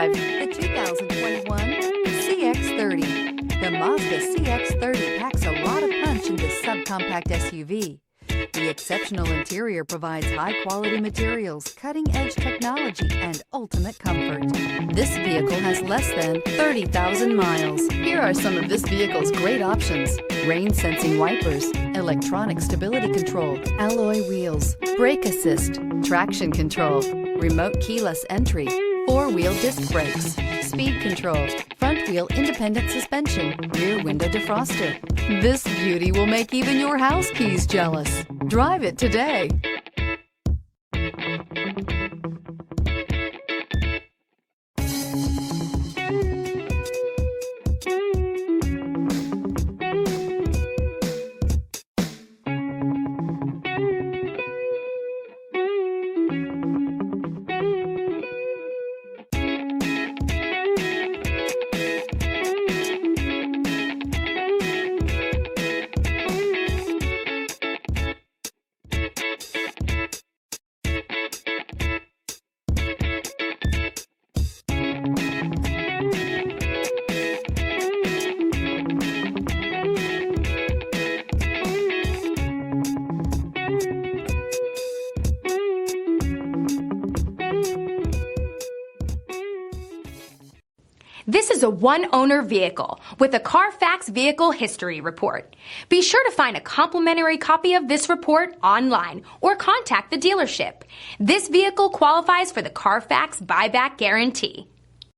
drive the 2021 CX-30. The Mazda CX-30 packs a lot of punch in this subcompact SUV. The exceptional interior provides high-quality materials, cutting-edge technology, and ultimate comfort. This vehicle has less than 30,000 miles. Here are some of this vehicle's great options: rain-sensing wipers, electronic stability control, alloy wheels, brake assist, traction control, remote keyless entry, four-wheel disc brakes, speed control, front-wheel independent suspension, rear window defroster. This beauty will make even your house keys jealous. Drive it today. This is a one-owner vehicle with a Carfax Vehicle History Report. Be sure to find a complimentary copy of this report online or contact the dealership. This vehicle qualifies for the Carfax Buyback Guarantee.